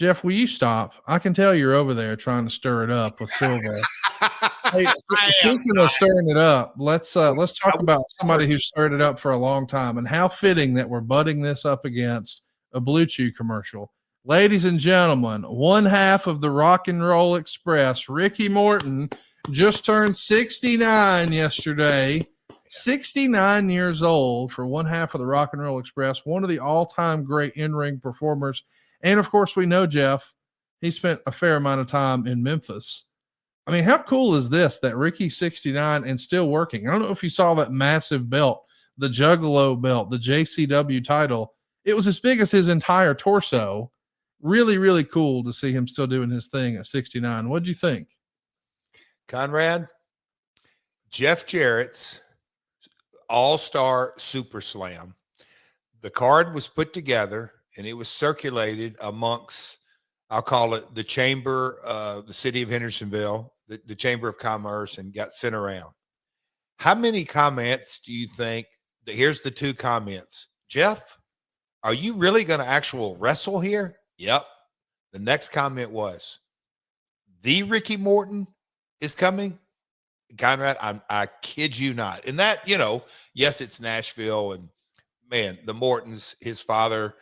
Jeff, will you stop? I can tell you're over there trying to stir it up with Silva. Hey, speaking of stirring it up, let's talk about somebody who stirred it up for a long time, and how fitting that we're butting this up against a Blue Chew commercial. Ladies and gentlemen, one half of the Rock and Roll Express, Ricky Morton, just turned 69 yesterday. 69 years old for one half of the Rock and Roll Express, one of the all-time great in-ring performers. And of course, we know Jeff, he spent a fair amount of time in Memphis. I mean, how cool is this that Ricky's 69 and still working? I don't know if you saw that massive belt, the Juggalo belt, the JCW title. It was as big as his entire torso. Really, really cool to see him still doing his thing at 69. What'd you think? Conrad, Jeff Jarrett's All-Star Super Slam. The card was put together and it was circulated amongst, I'll call it the chamber of the city of Hendersonville, the Chamber of Commerce, and got sent around. How many comments do you think that here's the two comments? Jeff, are you really going to actual wrestle here? Yep. The next comment was, the Ricky Morton is coming. Conrad, I kid you not. And that, yes, it's Nashville, and man, the Mortons, his father,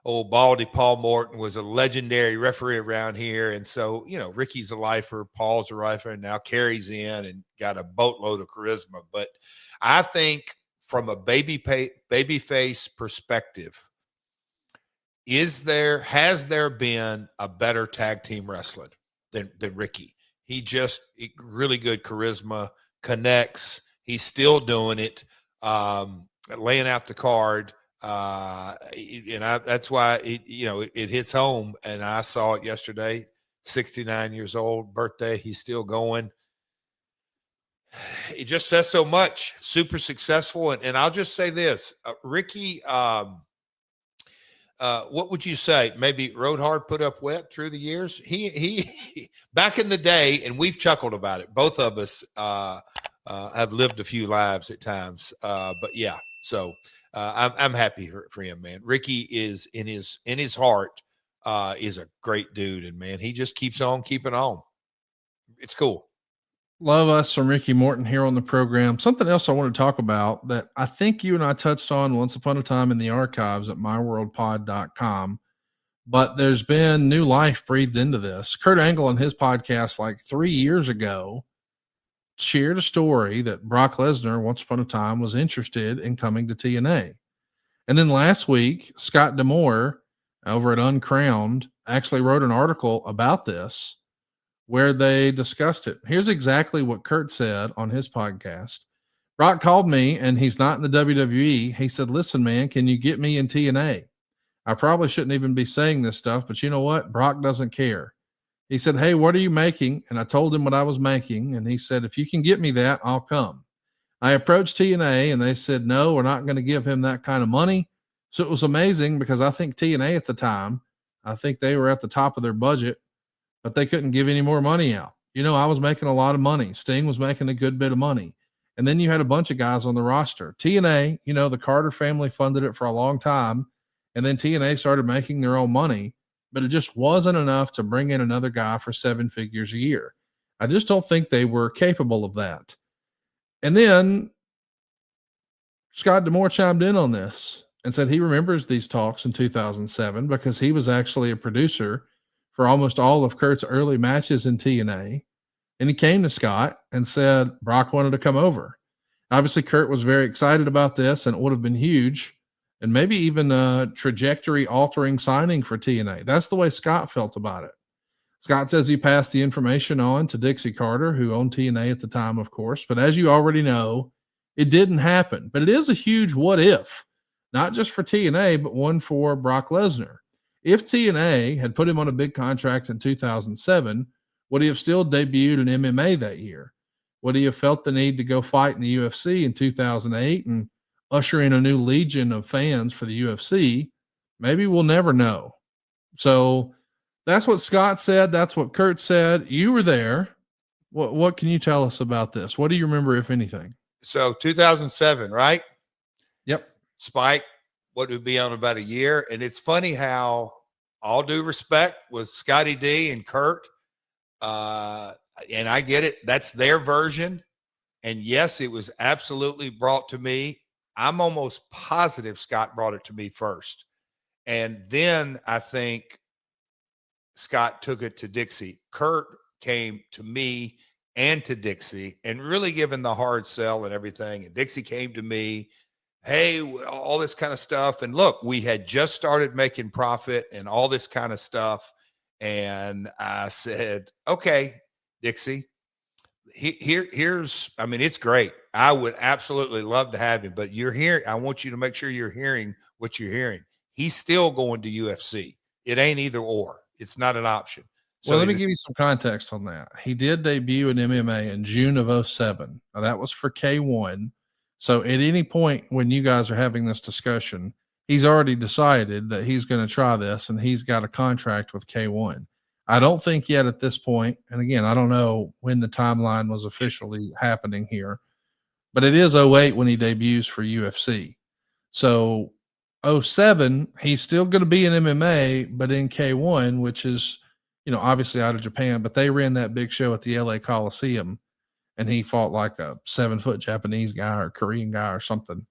old Baldy Paul Morton, was a legendary referee around here. And so, Ricky's a lifer, Paul's a lifer, and now Kerry's in and got a boatload of charisma. But I think from a babyface perspective, has there been a better tag team wrestler than Ricky? He just really good charisma, connects. He's still doing it, laying out the card. That's why it hits home. And I saw it yesterday, 69 years old, birthday. He's still going. It just says so much. Super successful. And I'll just say this, Ricky, what would you say? Maybe rode hard, put up wet through the years. He back in the day, and we've chuckled about it. Both of us have lived a few lives at times. But yeah, so I'm happy for him, man. Ricky is in his heart is a great dude, and man, he just keeps on keeping on. It's cool. Love us from Ricky Morton here on the program. Something else I want to talk about that I think you and I touched on once upon a time in the archives at myworldpod.com, but there's been new life breathed into this. Kurt Angle on his podcast like 3 years ago shared a story that Brock Lesnar once upon a time was interested in coming to TNA. And then last week, Scott D'Amore over at Uncrowned actually wrote an article about this, where they discussed it. Here's exactly what Kurt said on his podcast. Brock called me, and he's not in the WWE. He said, listen, man, can you get me in TNA? I probably shouldn't even be saying this stuff, but you know what? Brock doesn't care. He said, hey, what are you making? And I told him what I was making. And he said, if you can get me that, I'll come. I approached TNA, and they said, no, we're not going to give him that kind of money. So it was amazing because I think TNA at the time, I think they were at the top of their budget, but they couldn't give any more money out. I was making a lot of money. Sting was making a good bit of money. And then you had a bunch of guys on the roster. TNA, the Carter family funded it for a long time. And then TNA started making their own money, but it just wasn't enough to bring in another guy for 7 figures a year. I just don't think they were capable of that. And then Scott D'Amore chimed in on this and said he remembers these talks in 2007 because he was actually a producer for almost all of Kurt's early matches in TNA. And he came to Scott and said Brock wanted to come over. Obviously, Kurt was very excited about this, and it would have been huge and maybe even a trajectory-altering signing for TNA. That's the way Scott felt about it. Scott says he passed the information on to Dixie Carter, who owned TNA at the time, of course. But as you already know, it didn't happen. But it is a huge what if, not just for TNA, but one for Brock Lesnar. If TNA had put him on a big contract in 2007, would he have still debuted in MMA that year? Would he have felt the need to go fight in the UFC in 2008 and usher in a new legion of fans for the UFC? Maybe we'll never know. So that's what Scott said. That's what Kurt said. You were there. What can you tell us about this? What do you remember, if anything? So 2007, right? Yep. Spike, what would be on about a year. And it's funny how all due respect with Scotty D and Kurt. And I get it. That's their version. And yes, it was absolutely brought to me. I'm almost positive Scott brought it to me first. And then I think Scott took it to Dixie. Kurt came to me and to Dixie and really given the hard sell and everything. And Dixie came to me, hey, all this kind of stuff. And look, we had just started making profit and all this kind of stuff. And I said, okay, Dixie, here's, I mean, it's great. I would absolutely love to have him, but you're here. I want you to make sure you're hearing what you're hearing. He's still going to UFC. It ain't either or. It's not an option. So let me give you some context on that. He did debut in MMA in June of 2007. Now, that was for K1. So at any point when you guys are having this discussion, he's already decided that he's going to try this and he's got a contract with K1. I don't think yet at this point, and again, I don't know when the timeline was officially happening here, but it is 2008 when he debuts for UFC. So 2007, he's still going to be in MMA, but in K1, which is, you know, obviously out of Japan, but they ran that big show at the LA Coliseum and he fought like a 7-foot Japanese guy or Korean guy or something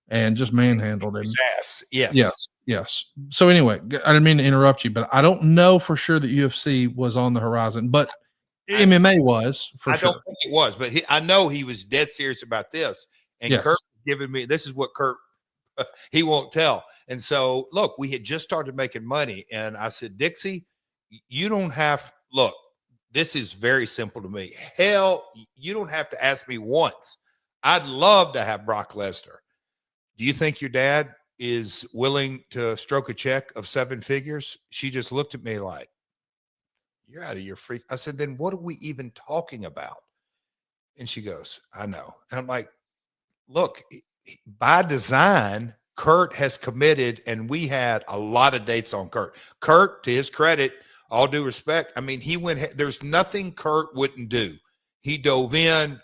and just manhandled him. His ass. Yes. Yes. Yes. So anyway, I didn't mean to interrupt you, but I don't know for sure that UFC was on the horizon, but MMA was for sure. I don't think it was, but I know he was dead serious about this. And Yes. Kurt giving me, this is what Kurt, he won't tell. And so, look, we had just started making money. And I said, Dixie, you don't have, look, this is very simple to me. Hell, you don't have to ask me once. I'd love to have Brock Lesnar. Do you think your dad is willing to stroke a check of 7 figures? She just looked at me like, you're out of your freak. I said, then what are we even talking about? And she goes, I know. And I'm like, look, by design, Kurt has committed, and we had a lot of dates on Kurt. Kurt, to his credit, all due respect, I mean, he went, there's nothing Kurt wouldn't do. He dove in,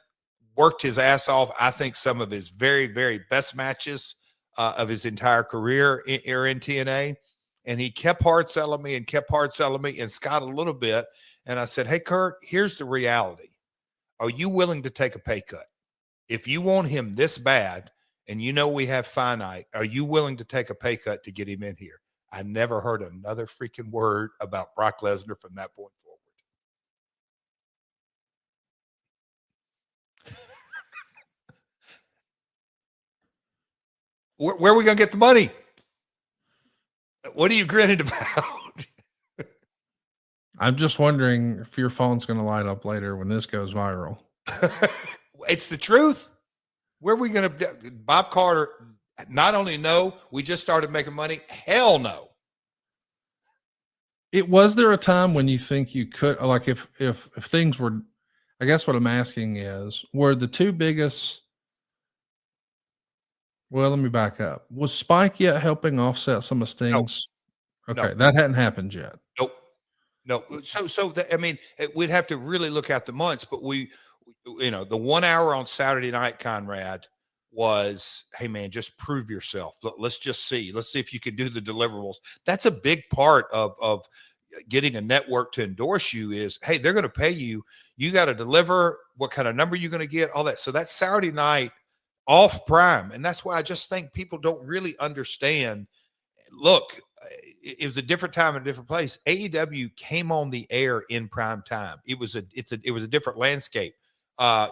worked his ass off. I think some of his very, very best matches of his entire career in TNA. And he kept hard selling me and Scott a little bit. And I said, hey, Kurt, here's the reality. Are you willing to take a pay cut? If you want him this bad and you know we have finite, are you willing to take a pay cut to get him in here? I never heard another freaking word about Brock Lesnar from that point forward. Where are we going to get the money? What are you grinning about? I'm just wondering if your phone's going to light up later when this goes viral. It's the truth. Where are we going to, Bob Carter, not only no, we just started making money. Hell no. Was there a time when you think you could, like if things were, I guess what I'm asking is, were the two biggest, well, let me back up. Was Spike yet helping offset some of Sting's? No. Okay. No. That hadn't happened yet. Nope. No. I mean, we'd have to really look at the months, but the 1 hour on Saturday night, Conrad, was, hey man, just prove yourself. Let's just see. Let's see if you can do the deliverables. That's a big part of getting a network to endorse you is, hey, they're going to pay you. You got to deliver what kind of number you're going to get, all that. So that's Saturday night off Prime. And that's why I just think people don't really understand. Look, it was a different time and a different place. AEW came on the air in prime time. It was a different landscape.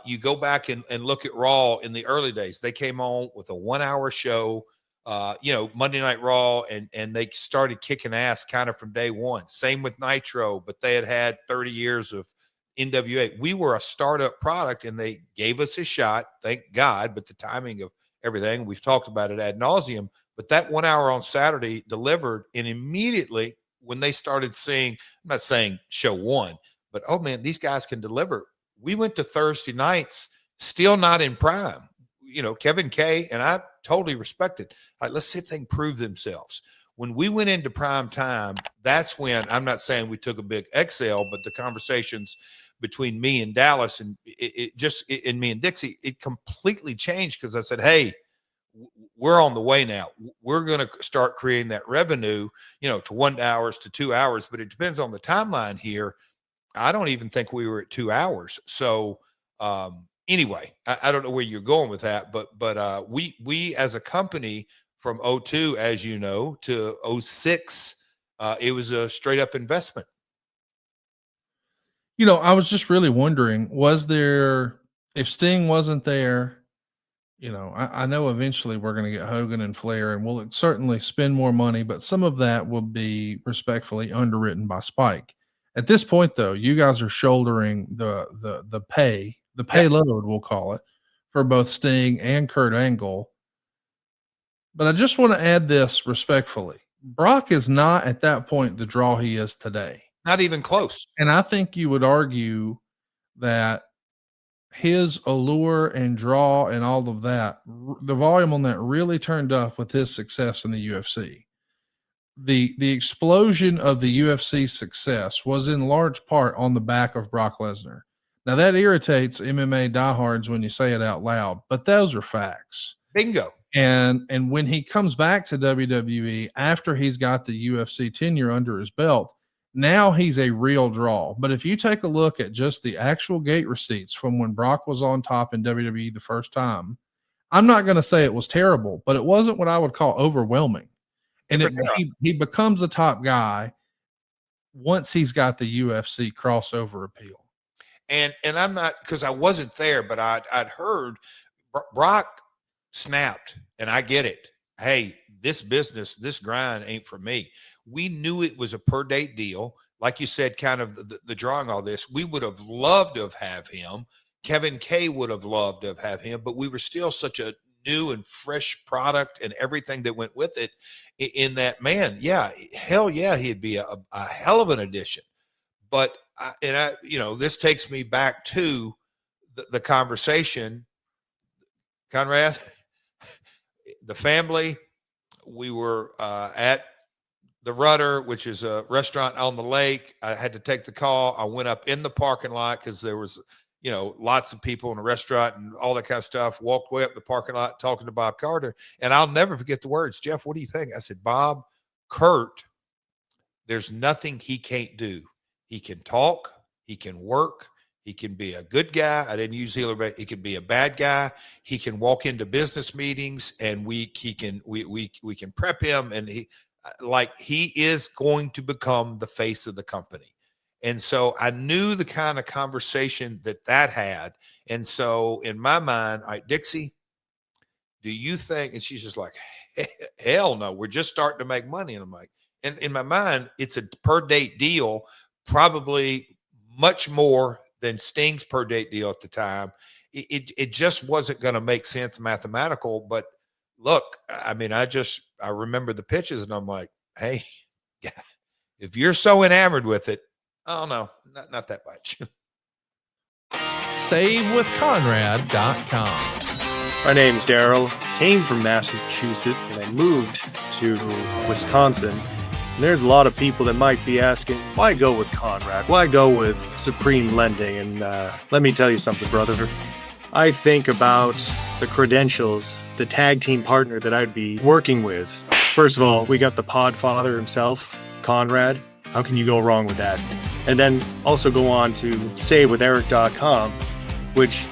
You go back and look at Raw in the early days. They came on with a 1 hour show, Monday Night Raw, and they started kicking ass kind of from day one. Same with Nitro, but they had 30 years of NWA. We were a startup product, and they gave us a shot, thank God, but the timing of everything, we've talked about it ad nauseum, but that 1 hour on Saturday delivered, and immediately when they started seeing, I'm not saying show one, but, oh man, these guys can deliver. We went to Thursday nights, still not in prime. Kevin K, and I totally respect it. All right, let's see if they can prove themselves. When we went into prime time, that's when, I'm not saying we took a big exhale, but the conversations between me and Dallas and me and Dixie, it completely changed because I said, hey, we're on the way now. We're going to start creating that revenue, to 1 hour to 2 hours, but it depends on the timeline here. I don't even think we were at 2 hours. So anyway, I don't know where you're going with that, but we as a company from 02, as you know, to 06, it was a straight up investment. I was just really wondering, if Sting wasn't there, I know eventually we're going to get Hogan and Flair, and we'll certainly spend more money, but some of that will be respectfully underwritten by Spike. At this point, though, you guys are shouldering the payload, we'll call it, for both Sting and Kurt Angle. But I just want to add this respectfully. Brock is not at that point the draw he is today. Not even close. And I think you would argue that his allure and draw and all of that, the volume on that really turned up with his success in the UFC. The explosion of the UFC success was in large part on the back of Brock Lesnar. Now that irritates MMA diehards when you say it out loud, but those are facts. Bingo. And when he comes back to WWE after he's got the UFC tenure under his belt, now he's a real draw. But if you take a look at just the actual gate receipts from when Brock was on top in WWE the first time, I'm not going to say it was terrible, but it wasn't what I would call overwhelming. And he becomes a top guy once he's got the UFC crossover appeal. And I'm not, because I wasn't there, but I'd heard Brock snapped, and I get it. Hey, this business, this grind ain't for me. We knew it was a per date deal. Like you said, kind of the drawing all this. We would have loved to have him. Kevin K would have loved to have him, but we were still such a new and fresh product and everything that went with it in that, man. Yeah, hell yeah, he'd be a hell of an addition. But this takes me back to the conversation, Conrad, the family. We were at the Rudder, which is a restaurant on the lake. I had to take the call. I went up in the parking lot because there was, lots of people in the restaurant and all that kind of stuff. Walked way up the parking lot talking to Bob Carter. And I'll never forget the words. Jeff, what do you think? I said, Bob, Kurt, there's nothing he can't do. He can talk. He can work. He can be a good guy. I didn't use healer, but he can be a bad guy. He can walk into business meetings and we can prep him, and he is going to become the face of the company. And so I knew the kind of conversation that had. And so in my mind, all right, Dixie, do you think? And she's just like, hell no, we're just starting to make money. And I'm like, and in my mind, it's a per date deal, probably much more than Sting's per date deal at the time. It just wasn't going to make sense mathematical. But look, I mean, I remember the pitches and I'm like, hey, if you're so enamored with it, oh no, not that much. SaveWithConrad.com. My name's Daryl, came from Massachusetts, and I moved to Wisconsin. And there's a lot of people that might be asking, why go with Conrad? Why go with Supreme Lending? And let me tell you something, brother. I think about the credentials, the tag team partner that I'd be working with. First of all, we got the podfather himself, Conrad. How can you go wrong with that? And then also go on to SaveWithEric.com, which,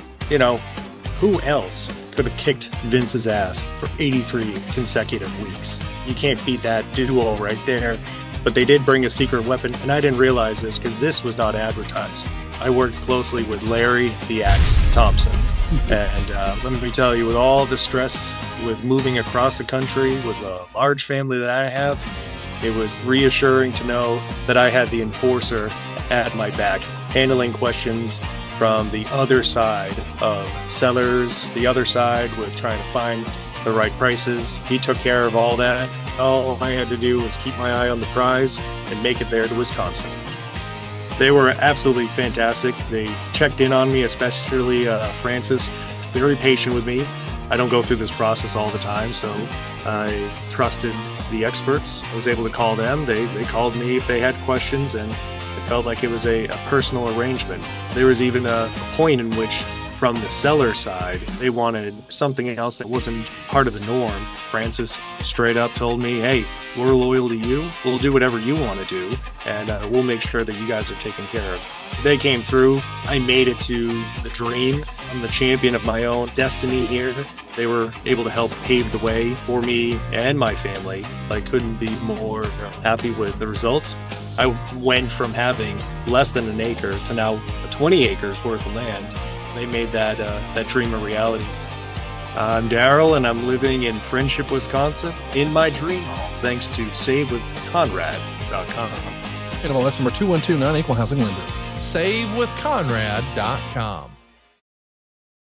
who else could have kicked Vince's ass for 83 consecutive weeks? You can't beat that duo right there. But they did bring a secret weapon, and I didn't realize this because this was not advertised. I worked closely with Larry the Axe Thompson. And let me tell you, with all the stress with moving across the country with a large family that I have, it was reassuring to know that I had the enforcer at my back, handling questions from the other side of sellers, the other side with trying to find the right prices. He took care of all that. All I had to do was keep my eye on the prize and make it there to Wisconsin. They were absolutely fantastic. They checked in on me, especially Francis, very patient with me. I don't go through this process all the time, so I trusted the experts. I was able to call them. They called me if they had questions, and it felt like it was a personal arrangement. There was even a point in which from the seller side, they wanted something else that wasn't part of the norm. Francis straight up told me, hey, we're loyal to you. We'll do whatever you want to do, and we'll make sure that you guys are taken care of. They came through. I made it to the dream. I'm the champion of my own destiny here. They were able to help pave the way for me and my family. I couldn't be more happy with the results. I went from having less than an acre to now 20 acres worth of land. They made that dream a reality. I'm Daryl, and I'm living in Friendship, Wisconsin, in my dream home, thanks to SaveWithConrad.com. NWA number 212, non-equal housing lender. SaveWithConrad.com.